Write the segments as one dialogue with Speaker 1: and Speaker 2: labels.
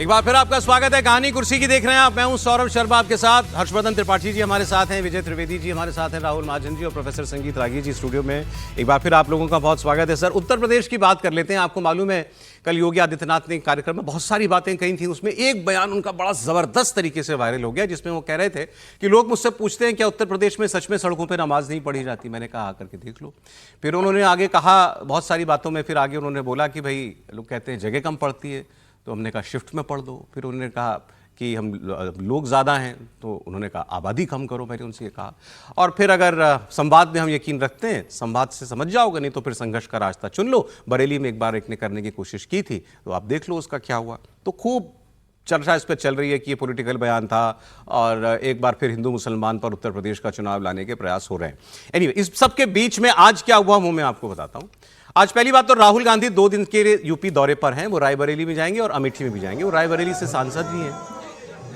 Speaker 1: बार फिर आपका स्वागत है कहानी कुर्सी की देख रहे हैं आप। मैं हूं सौरभ शर्मा आपके साथ। हर्षवर्धन त्रिपाठी जी हमारे साथ हैं, विजय त्रिवेदी जी हमारे साथ हैं, राहुल महाजन जी और प्रोफेसर संगीत रागी जी स्टूडियो में। एक बार फिर आप लोगों का बहुत स्वागत है सर। उत्तर प्रदेश की बात कर लेते हैं। आपको मालूम है कल योगी आदित्यनाथ ने एक कार्यक्रम में बहुत सारी बातें कही थी, उसमें एक बयान उनका बड़ा जबरदस्त तरीके से वायरल हो गया, जिसमें वो कह रहे थे कि लोग मुझसे पूछते हैं क्या उत्तर प्रदेश में सच में सड़कों पर नमाज नहीं पढ़ी जाती। मैंने कहा आकर के देख लो। फिर उन्होंने आगे कहा बहुत सारी बातों में, फिर आगे उन्होंने बोला कि भाई लोग कहते हैं जगह कम पड़ती है, तो हमने कहा शिफ्ट में पढ़ दो। फिर उन्होंने कहा कि हम लोग ज़्यादा हैं, तो उन्होंने कहा आबादी कम करो। मैंने उनसे ये कहा। और फिर अगर संवाद में हम यकीन रखते हैं, संवाद से समझ जाओगे, नहीं तो फिर संघर्ष का रास्ता चुन लो। बरेली में एक बार एक ने करने की कोशिश की थी, तो आप देख लो उसका क्या हुआ। तो खूब चर्चा इस पर चल रही है कि ये पॉलिटिकल बयान था और एक बार फिर हिंदू मुसलमान पर उत्तर प्रदेश का चुनाव लाने के प्रयास हो रहे हैं। एनीवे, इस सब के बीच में आज क्या हुआ वो मैं आपको बताता हूँ। आज पहली बात तो राहुल गांधी 2 दिन के यूपी दौरे पर हैं। वो रायबरेली में जाएंगे और अमेठी में भी जाएंगे। वो रायबरेली से सांसद भी हैं।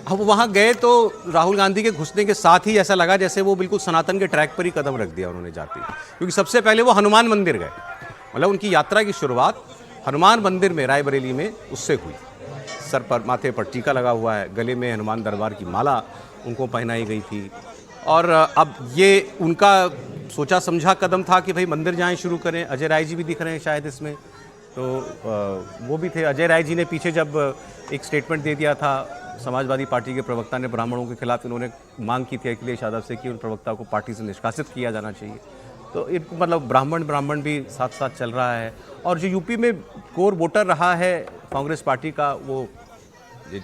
Speaker 1: अब वहां गए तो राहुल गांधी के घुसने के साथ ही ऐसा लगा जैसे वो बिल्कुल सनातन के ट्रैक पर ही कदम रख दिया उन्होंने जाते ही, क्योंकि सबसे पहले वो हनुमान मंदिर गए। मतलब उनकी यात्रा की शुरुआत हनुमान मंदिर में रायबरेली में उससे हुई। सर पर माथे पर टीका लगा हुआ है, गले में हनुमान दरबार की माला उनको पहनाई गई थी। और अब ये उनका सोचा समझा कदम था कि भाई मंदिर जाएं, शुरू करें। अजय राय जी भी दिख रहे हैं शायद इसमें, तो वो भी थे। अजय राय जी ने पीछे जब एक स्टेटमेंट दे दिया था, समाजवादी पार्टी के प्रवक्ता ने ब्राह्मणों के खिलाफ इन्होंने मांग की थी अखिलेश यादव से कि उन प्रवक्ता को पार्टी से निष्कासित किया जाना चाहिए। तो एक मतलब ब्राह्मण भी साथ साथ चल रहा है। और जो यूपी में कोर वोटर रहा है कांग्रेस पार्टी का, वो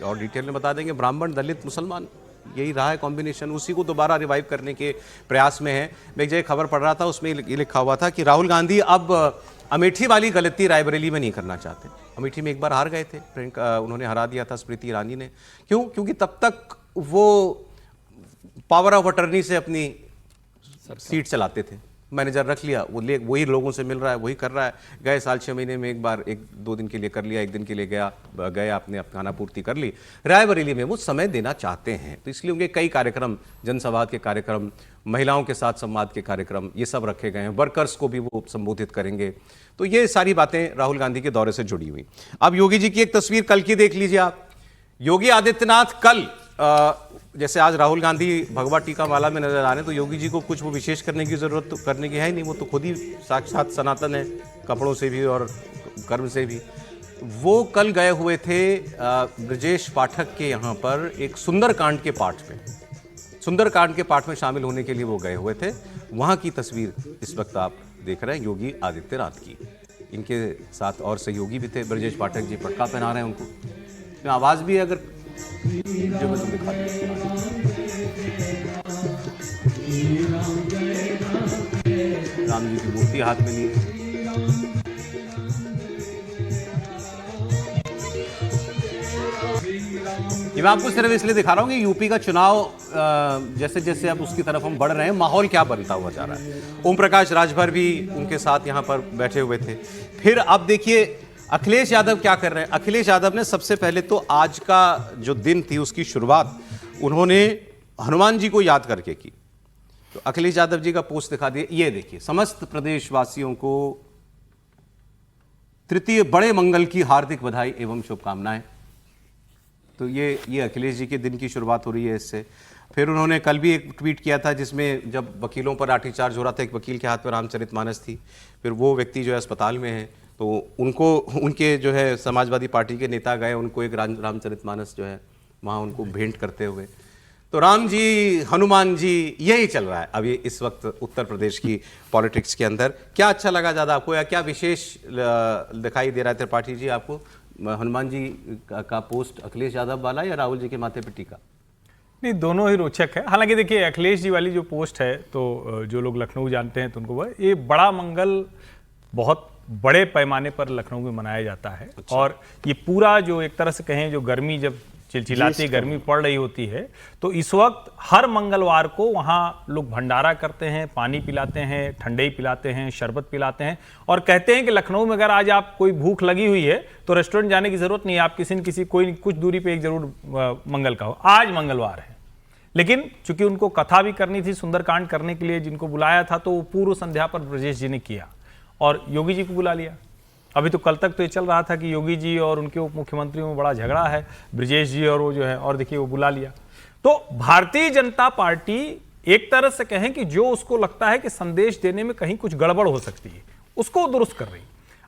Speaker 1: और डिटेल में बता देंगे। ब्राह्मण, दलित, मुसलमान, यही रहा है कॉम्बिनेशन। उसी को दोबारा रिवाइव करने के प्रयास में है। मैं एक जगह खबर पढ़ रहा था, उसमें ये लिखा हुआ था कि राहुल गांधी अब अमेठी वाली गलती रायबरेली में नहीं करना चाहते। अमेठी में एक बार हार गए थे, उन्होंने हरा दिया था स्मृति ईरानी ने। क्यों? क्योंकि तब तक वो पावर ऑफ अटर्नी से अपनी सीट चलाते थे। मैनेजर रख लिया, वही लोगों से मिल रहा है, वही कर रहा है। गए साल 6 महीने में एक बार 1-2 दिन के लिए कर लिया, 1 दिन के लिए गए आपने खाना पूर्ति कर ली। रायबरेली में वो समय देना चाहते हैं, तो इसलिए उनके कई कार्यक्रम, जनसंवाद के कार्यक्रम, महिलाओं के साथ संवाद के कार्यक्रम, ये सब रखे गए हैं। वर्कर्स को भी वो संबोधित करेंगे। तो ये सारी बातें राहुल गांधी के दौरे से जुड़ी हुई। अब योगी जी की एक तस्वीर कल की देख लीजिए आप। योगी आदित्यनाथ कल जैसे आज राहुल गांधी भगवा टीका माला में नजर आ रहे हैं, तो योगी जी को कुछ वो विशेष करने की जरूरत तो करने की है ही नहीं। वो तो खुद ही साक्षात सनातन है, कपड़ों से भी और कर्म से भी। वो कल गए हुए थे ब्रजेश पाठक के यहाँ पर एक सुंदरकांड के पाठ में। सुंदरकांड के पाठ में शामिल होने के लिए वो गए हुए थे। वहाँ की तस्वीर इस वक्त आप देख रहे हैं योगी आदित्यनाथ की। इनके साथ और सहयोगी भी थे। ब्रजेश पाठक जी पटका पहना रहे हैं उनको। आवाज़ भी है, अगर जो मैं तुम्हें दिखा राम जी की मूर्ति हाथ में ली। ये मैं आपको सिर्फ इसलिए दिखा रहा हूँ कि यूपी का चुनाव जैसे जैसे अब उसकी तरफ हम बढ़ रहे हैं, माहौल क्या बनता हुआ जा रहा है। ओम प्रकाश राजभर भी उनके साथ यहाँ पर बैठे हुए थे। फिर अब देखिए अखिलेश यादव क्या कर रहे हैं। अखिलेश यादव ने सबसे पहले तो आज का जो दिन थी उसकी शुरुआत उन्होंने हनुमान जी को याद करके की। तो अखिलेश यादव जी का पोस्ट दिखा दिया। ये देखिए, समस्त प्रदेशवासियों को तृतीय बड़े मंगल की हार्दिक बधाई एवं शुभकामनाएं। तो ये अखिलेश जी के दिन की शुरुआत हो रही है इससे। फिर उन्होंने कल भी एक ट्वीट किया था जिसमें जब वकीलों पर लाठीचार्ज हो रहा था, एक वकील के हाथ में रामचरितमानस थी। फिर वो व्यक्ति जो है अस्पताल में है, तो उनको उनके जो है समाजवादी पार्टी के नेता गए, उनको एक रामचरितमानस जो है वहाँ उनको भेंट करते हुए। तो राम जी, हनुमान जी, यही चल रहा है अभी इस वक्त उत्तर प्रदेश की पॉलिटिक्स के अंदर। क्या अच्छा लगा ज़्यादा आपको, या क्या विशेष दिखाई दे रहा है त्रिपाठी जी आपको? हनुमान जी का पोस्ट अखिलेश यादव वाला या राहुल जी के माथे पर टीका?
Speaker 2: नहीं, दोनों ही रोचक है। हालांकि देखिए अखिलेश जी वाली जो पोस्ट है, तो जो लोग लखनऊ जानते हैं तो उनको ये बड़ा मंगल बहुत बड़े पैमाने पर लखनऊ में मनाया जाता है। अच्छा। और ये पूरा जो एक तरह से कहें, जो गर्मी जब चिलचिलाती गर्मी पड़ रही होती है, तो इस वक्त हर मंगलवार को वहाँ लोग भंडारा करते हैं, पानी पिलाते हैं, ठंडई पिलाते हैं, शरबत पिलाते हैं। और कहते हैं कि लखनऊ में अगर आज आप कोई भूख लगी हुई है तो रेस्टोरेंट जाने की जरूरत नहीं है, आप किसी न किसी कोई कुछ दूरी पे एक जरूर मंगल का हो। आज मंगलवार है, लेकिन चूंकि उनको कथा भी करनी थी, सुंदरकांड करने के लिए जिनको बुलाया था, तो वो पूर्व संध्या पर ब्रजेश जी ने किया और योगी जी को बुला लिया। अभी तो कल तक तो ये चल रहा था कि योगी जी और उनके उप मुख्यमंत्रियों में बड़ा झगड़ा है, ब्रजेश जी और वो जो है, और देखिए वो बुला लिया। तो भारतीय जनता पार्टी एक तरह से कहें कि जो उसको लगता है कि संदेश देने में कहीं कुछ गड़बड़ हो सकती है, उसको दुरुस्त कर रही।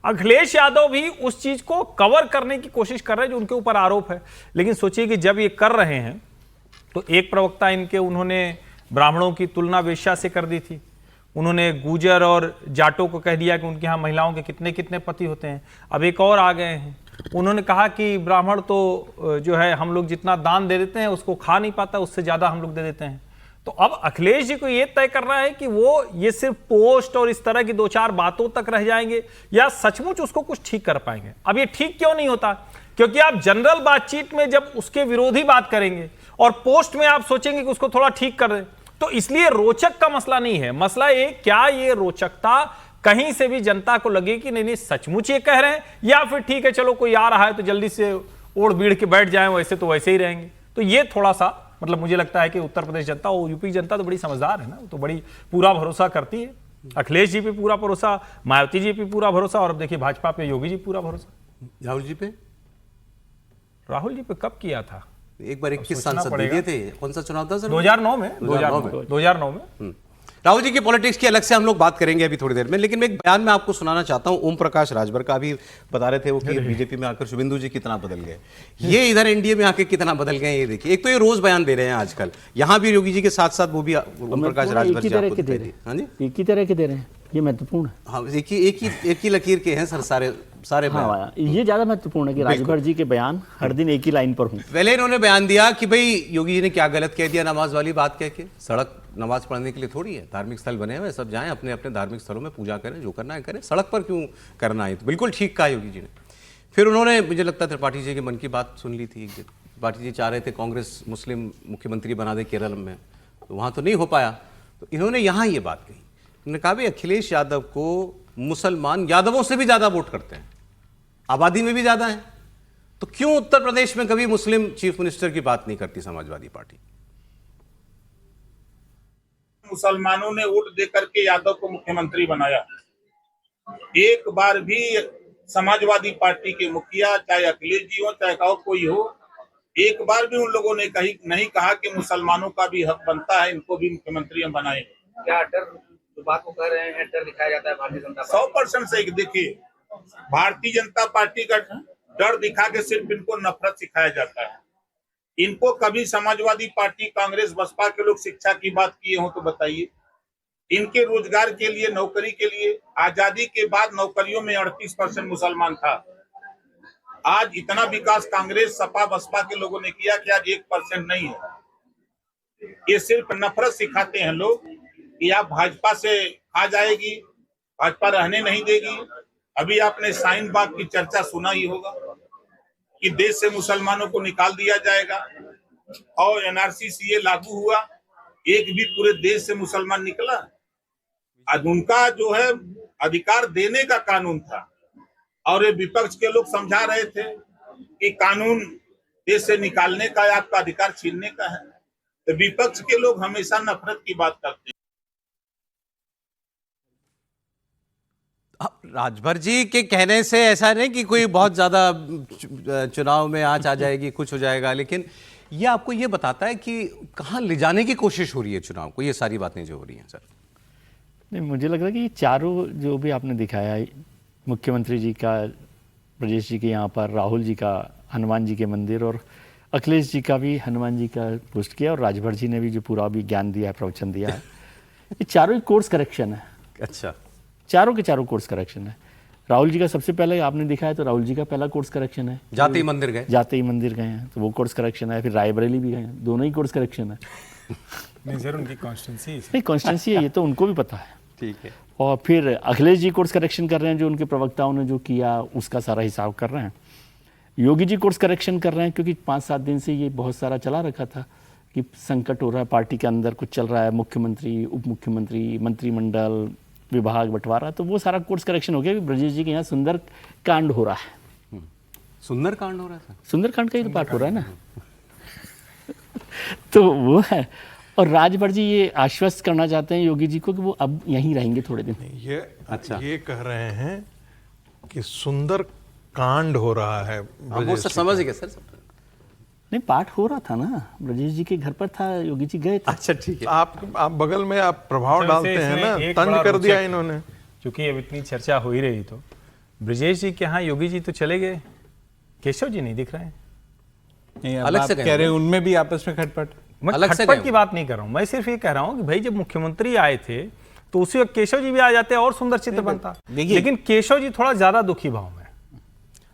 Speaker 2: अखिलेश यादव भी उस चीज को कवर करने की कोशिश कर रहे हैं जो उनके ऊपर आरोप है। लेकिन सोचिए कि जब ये कर रहे हैं तो एक प्रवक्ता इनके, उन्होंने ब्राह्मणों की तुलना वेश्या से कर दी थी, उन्होंने गुजर और जाटों को कह दिया कि उनके यहाँ महिलाओं के कितने कितने पति होते हैं। अब एक और आ गए हैं, उन्होंने कहा कि ब्राह्मण तो जो है हम लोग जितना दान दे देते हैं उसको खा नहीं पाता, उससे ज्यादा हम लोग दे देते हैं। तो अब अखिलेश जी को ये तय करना है कि वो ये सिर्फ पोस्ट और इस तरह की 2-4 बातों तक रह जाएंगे या सचमुच उसको कुछ ठीक कर पाएंगे। अब ये ठीक क्यों नहीं होता? क्योंकि आप जनरल बातचीत में जब उसके विरोधी बात करेंगे और पोस्ट में आप सोचेंगे कि उसको थोड़ा ठीक कर दें, तो इसलिए रोचक का मसला नहीं है। मसला ये, क्या ये रोचकता कहीं से भी जनता को लगे कि नहीं नहीं सचमुच ये कह रहे हैं, या फिर ठीक है चलो कोई आ रहा है तो जल्दी से ओढ़ बीड़ के बैठ जाएं, वैसे तो वैसे ही रहेंगे। तो ये थोड़ा सा मतलब मुझे लगता है कि उत्तर प्रदेश जनता और यूपी जनता तो बड़ी समझदार है ना, तो बड़ी पूरा भरोसा करती है। अखिलेश जी पे पूरा भरोसा, मायावती जी पे पूरा भरोसा, और अब देखिए भाजपा पे योगी जी पूरा भरोसा।
Speaker 1: राहुल जी पे?
Speaker 2: राहुल जी पे कब किया था?
Speaker 1: एक बार 21 सांसद दिए थे। कौन सा चुनाव था सर?
Speaker 2: 2009 में। 2009 में।
Speaker 1: राहुल जी की पॉलिटिक्स की अलग से हम लोग बात करेंगे अभी थोड़ी देर में, लेकिन मैं एक बयान में आपको सुनाना चाहता हूं। ओम प्रकाश राजभर का भी बता रहे थे वो कि बीजेपी में आकर शुभेंदु जी कितना बदल गए, ये इधर एनडीए में आके कितना बदल गए। ये देखिए, एक तो ये रोज बयान दे रहे हैं आजकल, यहाँ भी योगी जी के साथ साथ वो भी ओम प्रकाश राजभर जी आपको दिखाई दिए। हाँ जी,
Speaker 3: एक ही तरह के दे रहे हैं, ये महत्वपूर्ण है।
Speaker 1: हाँ, एक ही लकीर के हैं सर सारे
Speaker 3: हाँ, ये ज्यादा महत्वपूर्ण है कि राजभर जी के बयान हर दिन एक ही लाइन पर हों।
Speaker 1: पहले इन्होंने बयान दिया कि भाई योगी जी ने क्या गलत कह दिया नमाज वाली बात कह के। सड़क नमाज पढ़ने के लिए थोड़ी है, धार्मिक स्थल बने हुए, सब जाएं अपने अपने धार्मिक स्थलों में पूजा करें, जो करना है करें, सड़क पर क्यों करना है? तो बिल्कुल ठीक कहा योगी जी ने। फिर उन्होंने, मुझे लगता है त्रिपाठी जी के मन की बात सुन ली थी। त्रिपाठी जी चाह रहे थे कांग्रेस मुस्लिम मुख्यमंत्री बना दे केरल में, तो वहाँ तो नहीं हो पाया, तो इन्होंने यहाँ ये बात कही। उन्होंने कहा भाई अखिलेश यादव को मुसलमान यादवों से भी ज़्यादा वोट करते हैं, आबादी में भी ज़्यादा है, तो क्यों उत्तर प्रदेश में कभी मुस्लिम चीफ मिनिस्टर की बात नहीं करती समाजवादी पार्टी?
Speaker 4: मुसलमानों ने वोट दे करके यादव को मुख्यमंत्री बनाया। एक बार भी समाजवादी पार्टी के मुखिया, चाहे अखिलेश जी हो चाहे कोई हो, एक बार भी उन लोगों ने नहीं कहा कि मुसलमानों का भी हक बनता है, इनको भी मुख्यमंत्री हम बनाए।
Speaker 5: क्या डर जो बात को कर रहे हैं, डर दिखाया जाता है भारतीय जनता पार्टी?
Speaker 4: 100% सही। देखिए, भारतीय जनता पार्टी का डर दिखा के सिर्फ इनको नफरत सिखाया जाता है। इनको कभी समाजवादी पार्टी, कांग्रेस, बसपा के लोग शिक्षा की बात किए हो तो बताइए। इनके रोजगार के लिए, नौकरी के लिए, आजादी के बाद नौकरियों में 38% मुसलमान था। आज इतना विकास कांग्रेस, सपा, बसपा के लोगों ने किया कि आज 1% नहीं है। ये सिर्फ नफरत सिखाते हैं लोग कि आप भाजपा से आ जाएगी, भाजपा रहने नहीं देगी। अभी आपने शाहीन बाग की चर्चा सुना ही होगा कि देश से मुसलमानों को निकाल दिया जाएगा, और एनआरसी सीए लागू हुआ, एक भी पूरे देश से मुसलमान निकला। आज उनका जो है अधिकार देने का कानून था, और ये विपक्ष के लोग समझा रहे थे कि कानून देश से निकालने का है, आपका अधिकार छीनने का है। तो विपक्ष के लोग हमेशा नफरत की बात करते हैं।
Speaker 1: राजभर जी के कहने से ऐसा नहीं कि कोई बहुत ज्यादा चुनाव में आंच आ जाएगी, कुछ हो जाएगा, लेकिन ये आपको ये बताता है कि कहाँ ले जाने की कोशिश हो रही है चुनाव को, ये सारी बातें जो हो रही हैं सर।
Speaker 3: नहीं, मुझे लग रहा है कि चारों जो भी आपने दिखाया है, मुख्यमंत्री जी का, ब्रजेश जी के यहाँ पर, राहुल जी का हनुमान जी के मंदिर, और अखिलेश जी का भी हनुमान जी का पोस्ट किया, और राजभर जी ने भी जो पूरा भी ज्ञान दिया है, प्रवचन दिया है, ये चारों ही कोर्स करेक्शन है।
Speaker 1: अच्छा,
Speaker 3: चारों के चारों कोर्स करेक्शन है। राहुल जी का सबसे पहले आपने दिखाया तो राहुल जी का पहला कोर्स करेक्शन है,
Speaker 1: जाते ही मंदिर गए
Speaker 3: हैं तो वो कोर्स करेक्शन है। फिर रायबरेली भी गए हैं, दोनों ही कोर्स करेक्शन है।
Speaker 2: नहीं सर, उनकी कॉन्स्टिट्यूंसी
Speaker 3: नहीं, कॉन्स्टिट्यूंसी है, ये तो उनको भी पता है।
Speaker 1: ठीक है।
Speaker 3: और फिर अखिलेश जी कोर्स करेक्शन कर रहे हैं, जो उनके प्रवक्ताओं ने जो किया उसका सारा हिसाब कर रहे हैं। योगी जी कोर्स करेक्शन कर रहे हैं, क्योंकि 5-7 दिन से ये बहुत सारा चला रखा था कि संकट हो रहा है, पार्टी के अंदर कुछ चल रहा है, मुख्यमंत्री, उप मुख्यमंत्री, मंत्रिमंडल, विभाग बंटवारा, तो वो सारा कोर्स करेक्शन हो गया। ब्रजेश जी के यहाँ सुंदर कांड हो रहा है।
Speaker 1: सुंदर कांड हो रहा था,
Speaker 3: सुंदरकांड का ही तो पाठ हो रहा है ना। तो वो है। और राजभर जी ये आश्वस्त करना चाहते हैं योगी जी को कि वो अब यहीं रहेंगे थोड़े दिन।
Speaker 6: ये अच्छा, ये कह रहे हैं कि सुंदर कांड हो रहा है
Speaker 1: हम वो सब समझ गए सर सब।
Speaker 3: नहीं, पाठ हो रहा था ना, ब्रजेश जी के घर पर था, योगी जी गए थे।
Speaker 1: अच्छा ठीक है।
Speaker 6: आप बगल में आप प्रभाव
Speaker 2: सर,
Speaker 6: डालते
Speaker 2: इसमें
Speaker 6: हैं ना,
Speaker 2: एक
Speaker 6: तंज
Speaker 2: बड़ा
Speaker 6: कर दिया
Speaker 2: रोचक-
Speaker 6: इन्होंने।
Speaker 2: क्योंकि अब इतनी चर्चा हो ही रही, तो ब्रजेश जी के यहाँ योगी जी तो चले गए, केशव जी नहीं दिख रहे हैं।
Speaker 7: नहीं, अब
Speaker 1: अलग
Speaker 7: आप
Speaker 1: से गए
Speaker 7: कह रहे हैं
Speaker 1: होंगे।
Speaker 7: उनमें भी आपस में खटपट।
Speaker 2: मैं
Speaker 1: अलग से
Speaker 2: खटपट
Speaker 1: गए
Speaker 2: की बात नहीं कर रहा हूँ, मैं सिर्फ ये कह रहा हूँ कि भाई जब मुख्यमंत्री आए थे तो उसी वक्त केशव जी भी आ जाते और सुंदर चित्र बनता।
Speaker 7: देखिए-
Speaker 2: लेकिन केशव जी थोड़ा ज्यादा दुखी भाव में।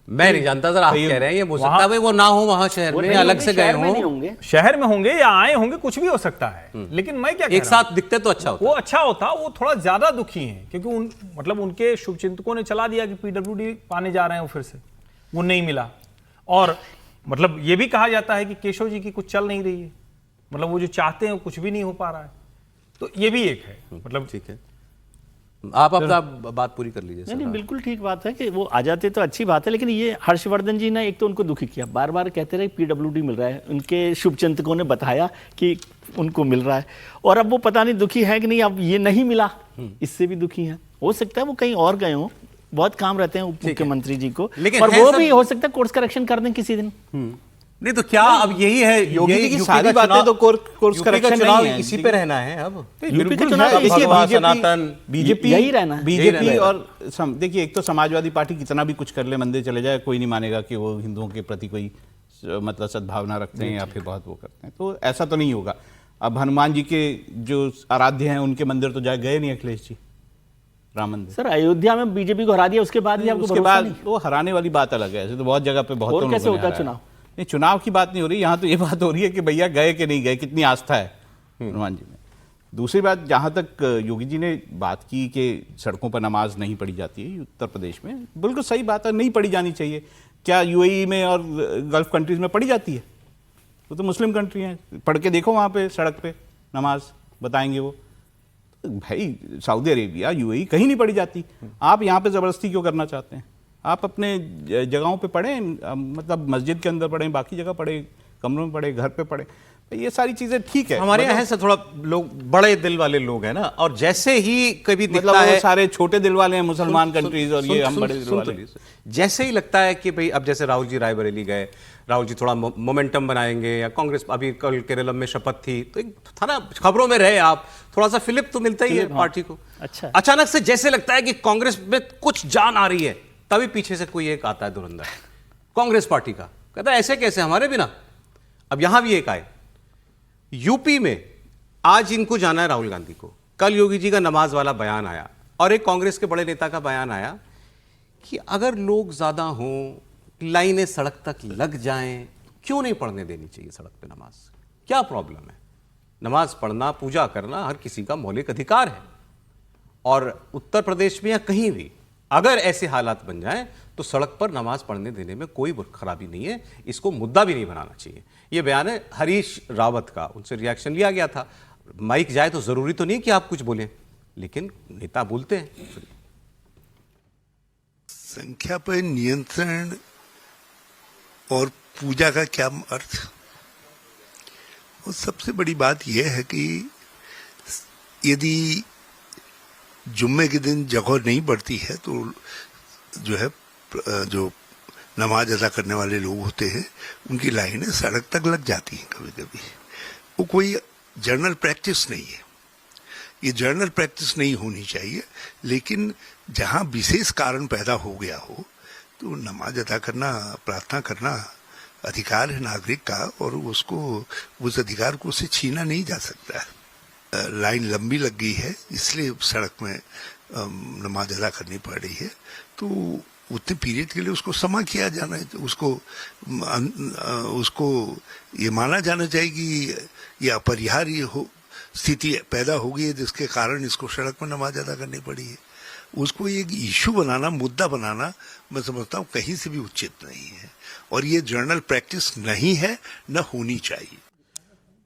Speaker 1: मैं नहीं जानता सर, आप कह रहे हैं ये हो सकता है भाई वो ना हो वहां शहर
Speaker 3: वो
Speaker 1: में,
Speaker 3: नहीं
Speaker 1: अलग
Speaker 3: होंगे,
Speaker 1: से गए
Speaker 3: शहर में नहीं
Speaker 1: हों,
Speaker 3: होंगे।
Speaker 2: शहर में होंगे या आए होंगे, कुछ भी हो सकता है। लेकिन मैं क्या कह
Speaker 1: एक
Speaker 2: रहा हूं,
Speaker 1: साथ दिखते तो अच्छा
Speaker 2: वो
Speaker 1: होता।
Speaker 2: अच्छा होता, वो थोड़ा ज्यादा दुखी हैं क्योंकि मतलब उनके शुभचिंतकों ने चला दिया कि पीडब्ल्यूडी पाने जा रहे हैं वो फिर से, वो नहीं मिला। और मतलब ये भी कहा जाता है कि केशव जी की कुछ चल नहीं रही है, मतलब वो जो चाहते हैं वो कुछ भी नहीं हो पा रहा है, तो ये भी एक है। मतलब
Speaker 1: ठीक है, आप अपना बात पूरी कर लीजिए
Speaker 3: नहीं,
Speaker 1: सर।
Speaker 3: बिल्कुल ठीक बात है कि वो आ जाते तो अच्छी बात है, लेकिन ये हर्षवर्धन जी ने एक तो उनको दुखी किया, बार बार कहते रहे पीडब्ल्यूडी मिल रहा है, उनके शुभचिंतकों ने बताया कि उनको मिल रहा है, और अब वो पता नहीं दुखी है कि नहीं, अब ये नहीं मिला इससे भी दुखी है। हो सकता है वो कहीं और गए हों, बहुत काम रहते हैं उप मुख्यमंत्री जी को,
Speaker 1: लेकिन
Speaker 3: और
Speaker 1: है
Speaker 3: वो
Speaker 1: सब-
Speaker 3: भी हो सकता है कोर्स करेक्शन कर दें किसी दिन।
Speaker 1: नहीं तो क्या अब यही है,
Speaker 7: योगी जी
Speaker 1: यही
Speaker 7: की
Speaker 1: यूपी
Speaker 7: सारी
Speaker 1: का
Speaker 7: बातें
Speaker 1: चुनाव-
Speaker 7: तो कोर्स
Speaker 1: यूपी का
Speaker 7: करेक्शन
Speaker 1: चुनाव
Speaker 7: नहीं है।
Speaker 1: इसी पे रहना है अब।
Speaker 3: यूपी का चुनाव तो
Speaker 7: देखिए
Speaker 1: भगवा,
Speaker 7: बीजेपी
Speaker 1: सनातन,
Speaker 7: बीजेपी
Speaker 3: यही रहना है।
Speaker 1: यही
Speaker 7: बीजेपी
Speaker 1: रहना
Speaker 7: और देखिए एक तो समाजवादी पार्टी कितना भी कुछ कर ले, मंदिर चले जाए, कोई नहीं मानेगा कि वो हिंदुओं के प्रति कोई मतलब सद्भावना रखते हैं या फिर बहुत वो करते हैं, तो ऐसा तो नहीं होगा। अब हनुमान जी के जो आराध्य हैं उनके मंदिर तो जाए गए नहीं अखिलेश जी, राम मंदिर।
Speaker 3: सर अयोध्या में बीजेपी को हरा दिया, उसके बाद भी आपको
Speaker 7: उसके
Speaker 3: भरोसा
Speaker 7: बाद
Speaker 3: नहीं?
Speaker 7: वो हराने वाली बात अलग है, ऐसे तो बहुत जगह पे बहुत
Speaker 3: और
Speaker 7: लोगों
Speaker 3: कैसे
Speaker 7: ने
Speaker 3: होता है
Speaker 7: हराया।
Speaker 3: चुनाव?
Speaker 7: नहीं, चुनाव की बात नहीं हो रही, यहाँ तो ये बात हो रही है कि भैया गए कि नहीं गए, कितनी आस्था है हनुमान जी में। दूसरी बात, जहाँ तक योगी जी ने बात की कि सड़कों पर नमाज नहीं पढ़ी जाती है उत्तर प्रदेश में, बिल्कुल सही बात है, नहीं पढ़ी जानी चाहिए। क्या यूएई में और गल्फ कंट्रीज में पढ़ी जाती है? वो तो मुस्लिम कंट्री हैं, पढ़ के देखो वहाँ पे सड़क पे नमाज, बताएंगे वो। भाई सऊदी अरेबिया, यूएई कहीं नहीं पढ़ी जाती, आप यहाँ पे ज़बरदस्ती क्यों करना चाहते हैं? आप अपने जगहों पे पढ़ें, मतलब मस्जिद के अंदर पढ़ें, बाकी जगह पढ़ें, कमरों में पढ़ें, घर पे पढ़ें, ये सारी चीज़ें ठीक है।
Speaker 1: हमारे यहाँ है सर, थोड़ा लोग बड़े दिल वाले लोग हैं ना, और जैसे ही कभी
Speaker 7: मतलब
Speaker 1: दिखता
Speaker 7: वो
Speaker 1: है,
Speaker 7: सारे छोटे दिल वाले हैं मुसलमान कंट्रीज, और ये हम
Speaker 1: सुन-
Speaker 7: बड़े दिल
Speaker 1: सुन तो
Speaker 7: वाले।
Speaker 1: लीजिए। जैसे ही लगता है कि भाई अब जैसे राहुल जी रायबरेली गए, राहुल जी थोड़ा मोमेंटम बनाएंगे, या कांग्रेस अभी कल केरल में शपथ थी, तो एक था ना, खबरों में रहे आप, थोड़ा सा फिलिप तो मिलता ही है पार्टी को।
Speaker 3: अच्छा।
Speaker 1: अचानक से जैसे लगता है कि कांग्रेस में कुछ जान आ रही है, तभी पीछे से कोई एक आता है धुरंधर कांग्रेस पार्टी का, कहता है ऐसे कैसे हमारे बिना। अब यहां भी एक आए, यूपी में आज इनको जाना है राहुल गांधी को, कल योगी जी का नमाज वाला बयान आया, और एक कांग्रेस के बड़े नेता का बयान आया कि अगर लोग ज्यादा हों, लाइनें सड़क तक लग जाएं, क्यों नहीं पढ़ने देनी चाहिए सड़क पे नमाज? क्या प्रॉब्लम है? नमाज पढ़ना, पूजा करना हर किसी का मौलिक अधिकार है, और उत्तर प्रदेश में या कहीं भी अगर ऐसे हालात बन जाएं तो सड़क पर नमाज पढ़ने देने में कोई खराबी नहीं है, इसको मुद्दा भी नहीं बनाना चाहिए। यह बयान है हरीश रावत का, उनसे रिएक्शन लिया गया था। माइक जाए तो जरूरी तो नहीं कि आप कुछ बोलें, लेकिन नेता बोलते हैं।
Speaker 8: संख्या पर नियंत्रण और पूजा का क्या अर्थ? और सबसे बड़ी बात यह है कि यदि जुम्मे के दिन जगह नहीं बढ़ती है तो जो है जो नमाज अदा करने वाले लोग होते हैं उनकी लाइनें सड़क तक लग जाती हैं कभी कभी। वो कोई जर्नल प्रैक्टिस नहीं है, ये जर्नल प्रैक्टिस नहीं होनी चाहिए, लेकिन जहाँ विशेष कारण पैदा हो गया हो तो नमाज अदा करना, प्रार्थना करना अधिकार है नागरिक का, और उसको उस अधिकार को उससे छीना नहीं जा सकता है। लाइन लंबी लग गई है इसलिए सड़क में नमाज अदा करनी पड़ रही है, तो उतने पीरियड के लिए उसको क्षमा किया जाना है, तो उसको ये माना जाना चाहिए कि ये अपरिहार्य हो स्थिति पैदा हो गई है जिसके कारण इसको सड़क में नमाज अदा करनी पड़ी है। उसको एक इशू बनाना, मुद्दा बनाना, मैं समझता हूँ कहीं से भी उचित नहीं है, और ये जर्नल प्रैक्टिस नहीं है, न होनी चाहिए।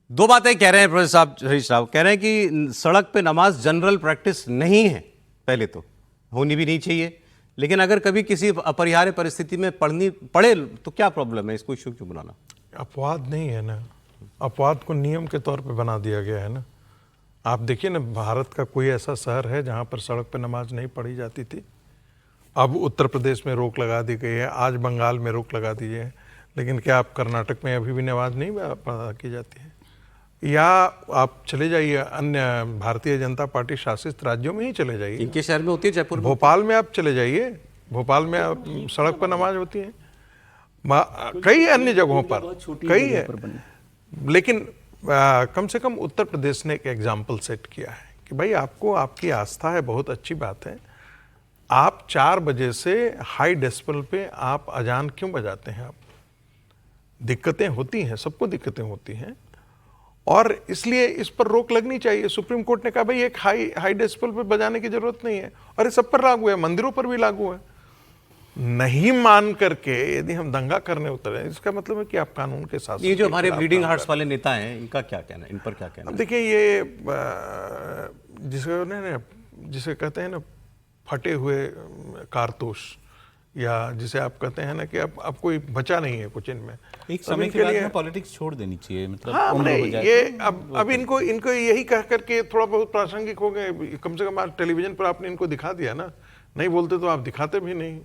Speaker 1: दो बातें कह रहे हैं प्रोफेसर साहब, हरीश राव कह रहे हैं कि सड़क पे नमाज जनरल प्रैक्टिस नहीं है, पहले तो होनी भी नहीं चाहिए, लेकिन अगर कभी किसी अपरिहार्य परिस्थिति में पड़े तो क्या प्रॉब्लम है, इसको इशू क्यों बनाना?
Speaker 6: अपवाद नहीं है ना, अपवाद को नियम के तौर पे बना दिया गया है ना। आप देखिए ना, भारत का कोई ऐसा शहर है जहाँ पर सड़क पे नमाज नहीं पढ़ी जाती थी? अब उत्तर प्रदेश में रोक लगा दी गई है, आज बंगाल में रोक लगा दी है, लेकिन क्या आप कर्नाटक में अभी भी नमाज नहीं अदा की जाती है? या आप चले जाइए अन्य भारतीय जनता पार्टी शासित राज्यों में ही चले जाइए,
Speaker 1: इनके शहर में होती है, जयपुर में।
Speaker 6: भोपाल में आप चले जाइए, भोपाल में आप सड़क पर नमाज होती है, कई अन्य जगहों पर कई है। लेकिन कम से कम उत्तर प्रदेश ने एक एग्जाम्पल सेट किया है कि भाई आपको आपकी आस्था है, बहुत अच्छी बात है, आप 4 बजे से हाई डेसिबल पे आप अजान क्यों बजाते हैं? आप दिक्कतें होती हैं, सबको दिक्कतें होती हैं, और इसलिए इस पर रोक लगनी चाहिए। सुप्रीम कोर्ट ने कहा भाई एक हाई डेसिबल पे बजाने की जरूरत नहीं है, और ये सब पर लागू है, मंदिरों पर भी लागू है। नहीं मान करके यदि हम दंगा करने उतरे, इसका मतलब है कि आप कानून के साथ।
Speaker 1: ये जो हमारे ब्लीडिंग हार्ट्स वाले नेता हैं, इनका क्या कहना है, इन पर क्या कहना है?
Speaker 6: देखिए, ये जिसे कहते हैं ना फटे हुए कारतूस, या जिसे आप कहते हैं ना कि अब कोई बचा नहीं है कुछ इनमें।
Speaker 7: एक समय के बाद पॉलिटिक्स छोड़ देनी चाहिए, मतलब
Speaker 6: हाँ,
Speaker 7: उम्र हो जाए
Speaker 6: ये
Speaker 7: तो
Speaker 6: अब इनको यही कह करके थोड़ा बहुत प्रासंगिक हो गए। कम से कम आज टेलीविजन पर आपने इनको दिखा दिया ना, नहीं बोलते तो आप दिखाते भी नहीं।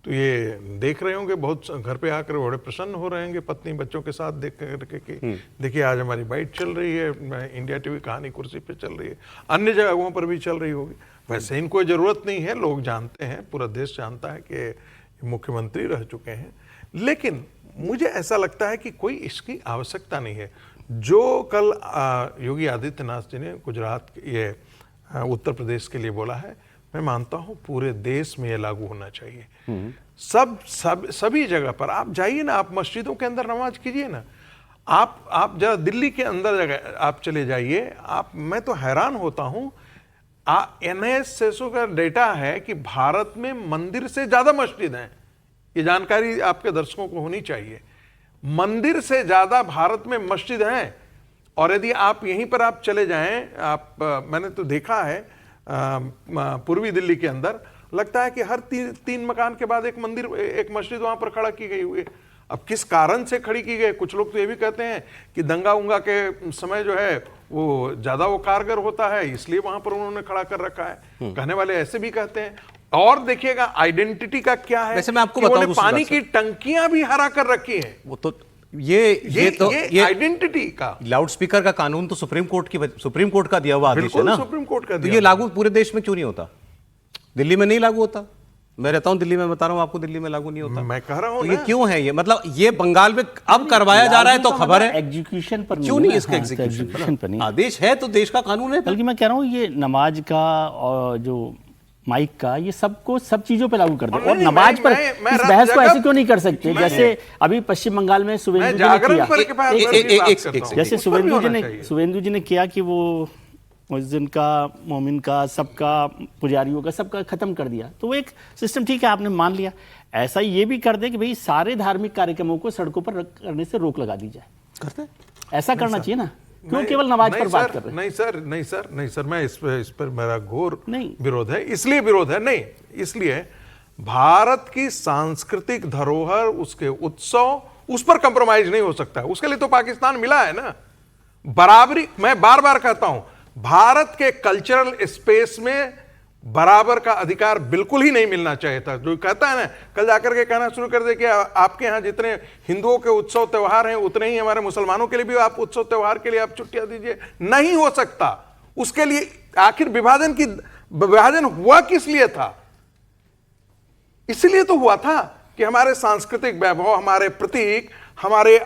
Speaker 6: तो ये देख रहे होंगे, बहुत घर पे आकर बड़े प्रसन्न हो रहे होंगे पत्नी बच्चों के साथ देख करके कि देखिए आज हमारी बाइट चल रही है, इंडिया टीवी कहानी कुर्सी पे चल रही है, अन्य जगहों पर भी चल रही होगी। वैसे इनको जरूरत नहीं है, लोग जानते हैं, पूरा देश जानता है कि मुख्यमंत्री रह चुके हैं, लेकिन मुझे ऐसा लगता है कि कोई इसकी आवश्यकता नहीं है। जो कल योगी आदित्यनाथ जी ने गुजरात ये उत्तर प्रदेश के लिए बोला है, मैं मानता हूं पूरे देश में ये लागू होना चाहिए। सभी जगह पर आप जाइए ना, आप मस्जिदों के अंदर नमाज कीजिए ना, आप जरा दिल्ली के अंदर जगह आप चले जाइए, मैं तो हैरान होता हूं। NISSO का डेटा है कि भारत में मंदिर से ज्यादा मस्जिद हैं। ये जानकारी आपके दर्शकों को होनी चाहिए, मंदिर से ज्यादा भारत में मस्जिद हैं। और यदि आप यहीं पर आप चले जाएं, मैंने तो देखा है पूर्वी दिल्ली के अंदर, लगता है कि हर 3 मकान के बाद एक मस्जिद वहां पर खड़ा की गई हुई है। अब किस कारण से खड़ी की गई, कुछ लोग तो ये भी कहते हैं कि दंगा उंगा के समय जो है वो ज्यादा वो कारगर होता है, इसलिए वहां पर उन्होंने खड़ा कर रखा है। कहने वाले ऐसे भी कहते हैं। और देखिएगा आइडेंटिटी का क्या है,
Speaker 1: वैसे मैं आपको बताऊं,
Speaker 6: पानी की टंकियां भी हरा कर रखी है।
Speaker 1: वो तो ये
Speaker 6: आइडेंटिटी का
Speaker 1: लाउड स्पीकर का कानून तो सुप्रीम कोर्ट का दिया हुआ आदेश है ना,
Speaker 6: सुप्रीम कोर्ट का
Speaker 1: तो ये लागू पूरे देश में क्यों नहीं होता? दिल्ली में नहीं लागू होता? मैं रहता हूं दिल्ली में, बता रहा हूं आपको, दिल्ली में लागू नहीं होता।
Speaker 6: मैं कह रहा हूं
Speaker 1: तो ये क्यों है? ये मतलब ये बंगाल में अब करवाया जा रहा है तो खबर है,
Speaker 3: एग्जीक्यूशन पर
Speaker 1: क्यों नहीं इसका
Speaker 3: एग्जीक्यूशन पर नहीं।
Speaker 1: आदेश है तो देश का कानून है।
Speaker 3: बल्कि मैं कह रहा हूँ ये नमाज का और जो माइक का, ये सब चीजों पे लागू कर दो। और नमाज पर इस बहस को ऐसे क्यों नहीं कर सकते जैसे अभी पश्चिम बंगाल में सुवेंदु जी ने किया, जैसे सुवेंदु जी ने किया कि वो मुअज्जिन का, मोमिन का, सबका, पुजारियों का, सबका खत्म कर दिया। तो वो एक सिस्टम ठीक है, आपने मान लिया। ऐसा ये भी कर दे कि भाई सारे धार्मिक कार्यक्रमों को सड़कों पर करने से रोक लगा दी जाए। करते ऐसा करना चाहिए ना, क्यों केवल नमाज पर बात कर रहे हैं?
Speaker 6: नहीं सर, मैं इस पर मेरा घोर विरोध है। इसलिए विरोध है, नहीं इसलिए भारत की सांस्कृतिक धरोहर, उसके उत्सव, उस पर कंप्रोमाइज नहीं हो सकता है। उसके लिए तो पाकिस्तान मिला है ना बराबरी। मैं बार बार कहता हूं, भारत के कल्चरल स्पेस में बराबर का अधिकार बिल्कुल ही नहीं मिलना चाहिए था। जो कहता है ना, कल जाकर के कहना शुरू कर दे कि आपके यहाँ जितने हिंदुओं के उत्सव त्योहार हैं उतने ही हमारे मुसलमानों के लिए भी आप उत्सव त्योहार के लिए आप छुट्टियां दीजिए। नहीं हो सकता। उसके लिए आखिर विभाजन हुआ किस लिए था? इसलिए तो हुआ था कि हमारे सांस्कृतिक वैभव, हमारे प्रतीक, हमारे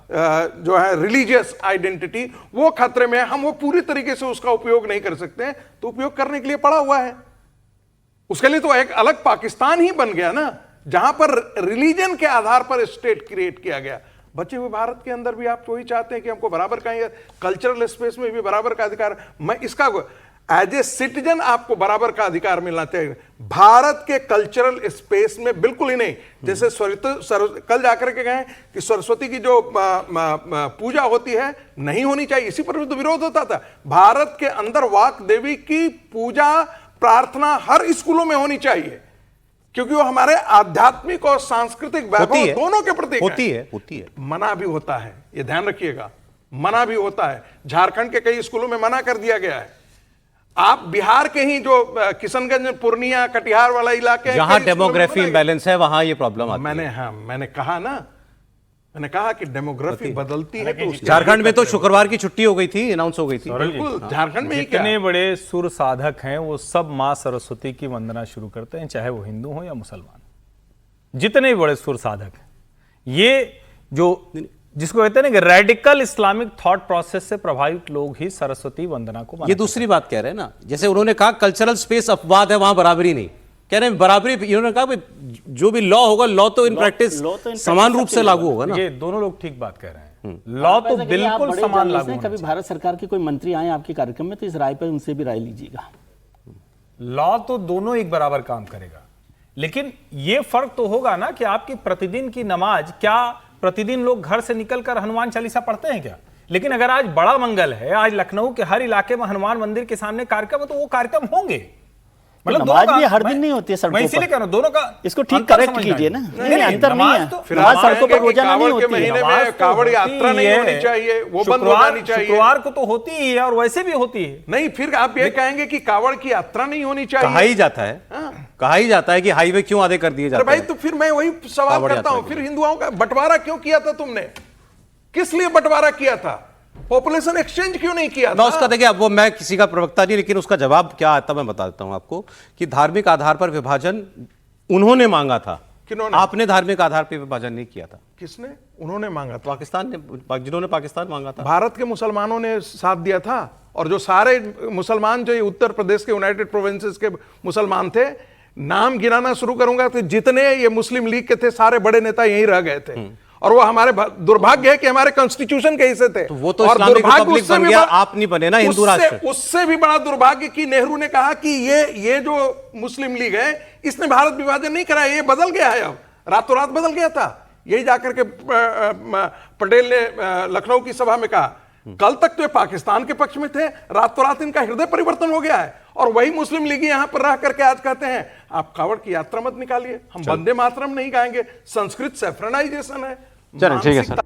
Speaker 6: जो है रिलीजियस आइडेंटिटी, वो खतरे में, हम वो पूरी तरीके से उसका उपयोग नहीं कर सकते, तो उपयोग करने के लिए पड़ा हुआ है। उसके लिए तो एक अलग पाकिस्तान ही बन गया ना, जहां पर रिलीजन के आधार पर स्टेट क्रिएट किया गया। बचे हुए भारत के अंदर भी आप तो वही चाहते हैं कि हमको बराबर का, कल्चरल स्पेस में भी बराबर का अधिकार। मैं इसका एज ए सिटीजन आपको बराबर का अधिकार मिलना चाहिए। भारत के कल्चरल स्पेस में बिल्कुल ही नहीं। जैसे कल जाकर के कहें कि सरस्वती की जो पूजा होती है नहीं होनी चाहिए, इसी पर भी तो विरोध होता था। भारत के अंदर वाक देवी की पूजा प्रार्थना हर स्कूलों में होनी चाहिए, क्योंकि वो हमारे आध्यात्मिक और सांस्कृतिक वैभव दोनों के प्रतीक
Speaker 1: होती है।
Speaker 6: मना भी होता है, ये ध्यान रखिएगा, मना भी होता है। झारखंड के कई स्कूलों में मना कर दिया गया है। आप बिहार के ही जो किशनगंज, पूर्णिया, कटिहार वाला इलाके हैं,
Speaker 1: जहां
Speaker 6: कई स्कूलों में
Speaker 1: डेमोग्राफी
Speaker 6: बनाएंगे।
Speaker 1: इम्बैलेंस है वहां ये प्रॉब्लम आती है।
Speaker 6: मैंने कहा कि डेमोग्राफी बदलती है तो उसके
Speaker 1: झारखंड में तो
Speaker 6: लिए
Speaker 1: शुक्रवार की छुट्टी हो गई थी, अनाउंस हो गई थी।
Speaker 6: बिल्कुल झारखंड में ही क्या
Speaker 2: जितने बड़े सुर साधक हैं वो सब माँ सरस्वती की वंदना शुरू करते हैं, चाहे वो हिंदू हो या मुसलमान। जितने भी बड़े सुर साधक हैं, ये जो जिसको कहते हैं ना कि रेडिकल इस्लामिक थॉट प्रोसेस से प्रभावित लोग ही सरस्वती वंदना को
Speaker 1: ये
Speaker 2: मनाते
Speaker 1: दूसरी बात कह रहे हैं ना, जैसे उन्होंने कहा कल्चरल स्पेस अपवाद है, वहां बराबरी नहीं। कह रहे हैं बराबरी, इन्होंने कहा भाई जो भी लॉ होगा, लॉ तो इन प्रैक्टिस समान रूप से लागू होगा ना।
Speaker 2: ये दोनों लोग ठीक बात कह रहे हैं, लॉ तो बिल्कुल समान लागू होना
Speaker 3: कभी भारत सरकार के कोई मंत्री आए आपके कार्यक्रम में तो इस राय पर उनसे भी राय लीजिएगा।
Speaker 2: लॉ तो दोनों एक बराबर काम करेगा, लेकिन ये फर्क तो होगा ना कि आपकी प्रतिदिन की नमाज, क्या प्रतिदिन लोग घर से निकलकर हनुमान चालीसा पढ़ते हैं क्या? लेकिन अगर आज बड़ा मंगल है, आज लखनऊ के हर इलाके में हनुमान मंदिर के सामने कार्यक्रम है, तो वो कार्यक्रम होंगे।
Speaker 3: मतलब नमाज भी हर दिन नहीं होती है सड़कों पर।
Speaker 2: मैं इसीलिए कह रहा हूं दोनों का
Speaker 3: इसको ठीक करेक्ट कीजिए ना। नहीं, अंतर नहीं है।
Speaker 6: फिर
Speaker 3: नमाज
Speaker 6: आप
Speaker 3: सड़कों पर
Speaker 6: कहेंगे कि
Speaker 3: रोजाना नहीं
Speaker 6: कावड़ के
Speaker 3: होती है।
Speaker 6: महीने
Speaker 2: नमाज
Speaker 6: में
Speaker 2: तो
Speaker 6: कावड़
Speaker 2: होती
Speaker 6: यात्रा नहीं
Speaker 2: है।
Speaker 6: होनी चाहिए, वो बंद हो जानी चाहिए।
Speaker 2: शुक्रवार को तो होती ही है और वैसे भी होती है।
Speaker 6: नहीं, फिर आप ये कहेंगे कि कावड़ की यात्रा नहीं होनी चाहिए।
Speaker 1: कहा ही जाता है, कहा ही जाता है कि हाईवे क्यों आधे कर दिए
Speaker 6: अरे
Speaker 1: जाते
Speaker 6: भाई,
Speaker 1: हैं।
Speaker 6: तो फिर मैं वही सवाल
Speaker 1: कावड़
Speaker 6: करता हूं,
Speaker 1: यात्रा
Speaker 6: फिर हिंदुओं का बंटवारा क्यों किया था तुमने? किस लिए बंटवारा किया था? पॉपुलेशन एक्सचेंज क्यों नहीं किया
Speaker 1: मैं
Speaker 6: था?
Speaker 1: उसका देखिए, अब वो मैं किसी का प्रवक्ता नहीं, लेकिन उसका जवाब क्या आता मैं बता देता हूं आपको कि धार्मिक आधार पर विभाजन उन्होंने मांगा था।
Speaker 6: किन्होंने?
Speaker 1: आपने धार्मिक आधार पर विभाजन नहीं किया था।
Speaker 6: किसने? उन्होंने मांगा था।
Speaker 1: पाकिस्तान ने, जिन्होंने पाकिस्तान मांगा था।
Speaker 6: भारत के मुसलमानों ने साथ दिया था, और जो सारे मुसलमान जो ये उत्तर प्रदेश के यूनाइटेड प्रोविंसेस के मुसलमान थे, नाम गिनाना शुरू करूंगा तो जितने ये मुस्लिम लीग के थे सारे बड़े नेता यहीं रह गए थे। और वो हमारे दुर्भाग्य है कि हमारे कॉन्स्टिट्यूशन के हिस्से थे।
Speaker 1: तो वो तो
Speaker 6: और
Speaker 1: इस्लामिक
Speaker 6: दुर्भाग्य
Speaker 1: रिपब्लिक
Speaker 6: उससे
Speaker 1: बन
Speaker 6: भी
Speaker 1: गया,
Speaker 6: बड़ा-
Speaker 1: आप नहीं बने ना हिंदू राष्ट्र।
Speaker 6: उससे भी बड़ा दुर्भाग्य कि नेहरू ने कहा कि ये जो मुस्लिम लीग है इसने भारत विभाजन नहीं कराया, ये बदल गया है, अब रातों रात बदल गया था। यही जाकर के पटेल ने लखनऊ की सभा में कहा, कल तक तो ये पाकिस्तान के पक्ष में थे, रातों रात इनका हृदय परिवर्तन हो गया है। और वही मुस्लिम लीग यहां पर रह करके आज कहते हैं आप कावड़ की यात्रा मत निकालिए, हम वंदे मातरम नहीं गाएंगे, संस्कृत सेफ्रनाइजेशन है।
Speaker 1: चलिए ठीक है सर।